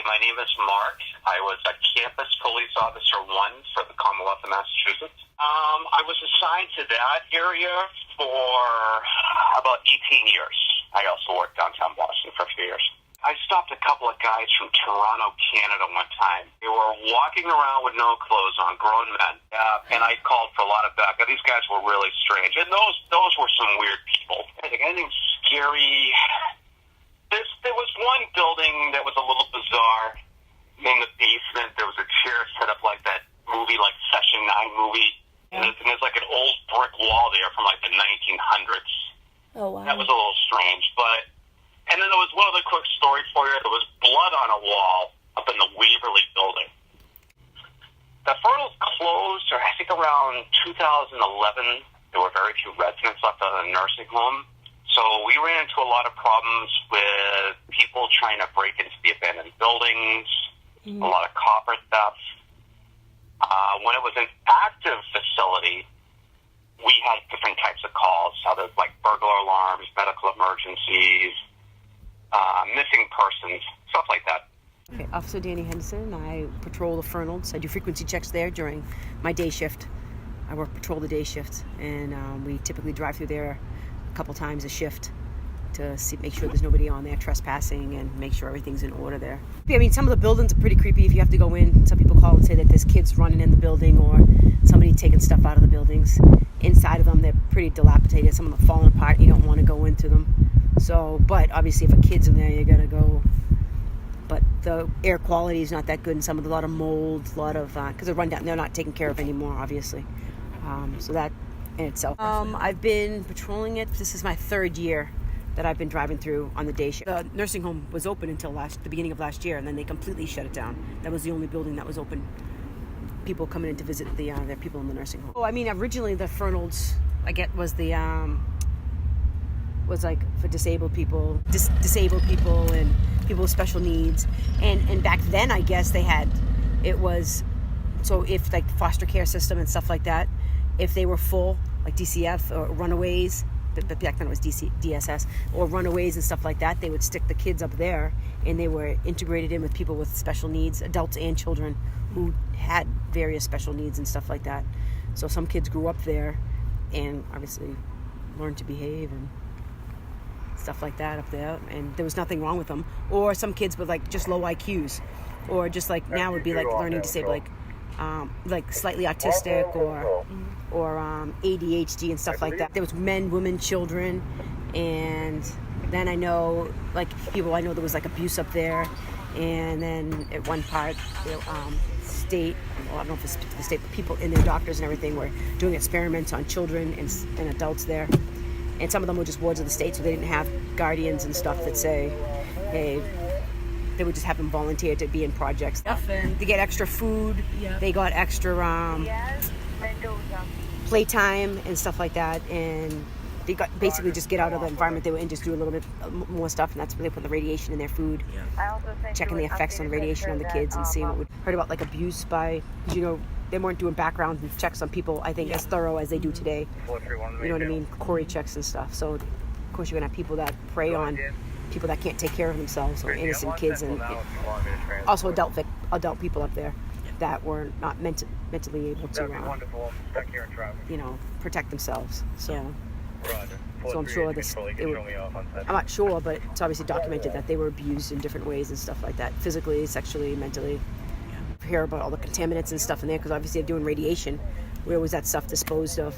my name is Mark. I was a campus police officer 1 for the Commonwealth of Massachusetts. I was assigned to that area for about 18 years. I also worked downtown Boston for a few years. I stopped a couple of guys from Toronto, Canada one time. They were walking around with no clothes on, grown men. And I called for a lot of backup. These guys were really strange. And those were some weird people. I think anything scary. There was one building that was a little bizarre. In the basement, there was a chair set up like that movie, like Session 9 movie. And there's like an old brick wall there from like the 1900s. Oh, wow. That was a little strange, but... And then there was one other quick story for you. There was blood on a wall up in the Waverly building. The Fernald closed, or I think around 2011. There were very few residents left out of the nursing home. So we ran into a lot of problems with people trying to break into the abandoned buildings, a lot of copper theft. When it was an active facility, we had different types of calls. So there's like burglar alarms, medical emergencies, missing persons, stuff like that. Okay, Officer Danny Henderson. I patrol the Fernalds. I do frequency checks there during my day shift. I patrol the day shift, and we typically drive through there a couple times a shift to make sure there's nobody on there trespassing and make sure everything's in order there. I mean, some of the buildings are pretty creepy if you have to go in. Some people call and say that there's kids running in the building or somebody taking stuff out of the buildings. Inside of them, they're pretty dilapidated. Some of them are falling apart. You don't want to go into them. So, but obviously if a kid's in there, you gotta go. But the air quality is not that good, and a lot of mold, a lot of, because they're run down, they're not taken care of anymore, obviously. So that in itself. I've been patrolling it. This is my 3rd year that I've been driving through on the day shift. The nursing home was open until the beginning of last year, and then they completely shut it down. That was the only building that was open. People coming in to visit their people in the nursing home. Oh, I mean, originally the Fernalds, I get, was the, was like for disabled people and people with special needs. And back then, I guess it was, so if like foster care system and stuff like that, if they were full, like DCF or runaways, but back then it was DSS, or runaways and stuff like that, they would stick the kids up there, and they were integrated in with people with special needs, adults and children who had various special needs and stuff like that. So some kids grew up there and obviously learned to behave and stuff like that up there, and there was nothing wrong with them. Or some kids with like just low IQs, or just like now would be like learning disabled, like slightly autistic or ADHD and stuff like that. There was men, women, children, and then I know like people. I know there was like abuse up there, and then at one part, state. Well, I don't know if it's the state, but people and their doctors and everything were doing experiments on children and adults there. And some of them were just wards of the state, so they didn't have guardians and stuff that say, hey, they would just have them volunteer to be in projects. They get extra food. Yeah. They got extra playtime and stuff like that. And they got basically just get out of the environment they were in, just do a little bit more stuff. And that's where they put the radiation in their food. Yeah. Checking the effects on radiation on the kids and seeing what we heard about like abuse by, they weren't doing background checks on people, I think, as thorough as they do today. You know what I mean? Corey checks and stuff. So, of course, you're going to have people that prey on people that can't take care of themselves, or innocent kids, and also adult people up there that were not mentally able to, protect themselves. So I'm sure I'm not sure, but it's obviously documented that they were abused in different ways and stuff like that, physically, sexually, mentally. Hear about all the contaminants and stuff in there, because obviously they're doing radiation. Where was that stuff disposed of?